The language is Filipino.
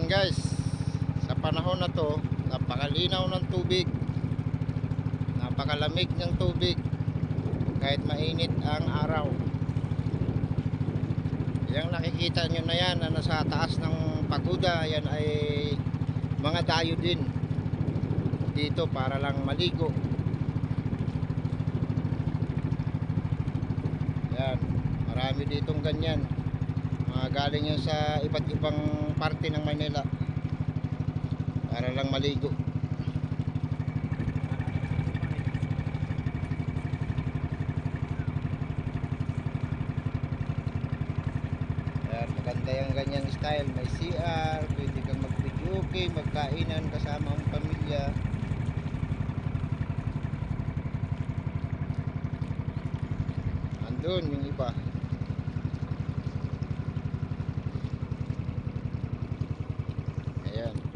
guys, sa panahon na to, napakalinaw ng tubig, napakalamig ng tubig kahit mainit ang araw. Yang nakikita nyo na yan na nasa taas ng pagoda, yan ay mga dayo din dito para lang maligo. Yan, marami ditong ganyan, galing yan sa iba't ibang parte ng Manila para lang maligo. Yan, maganda yung ganyan style, may CR, pwede kang mag-video okay, magkainan kasama ang pamilya. Andun yung iba. Ayan.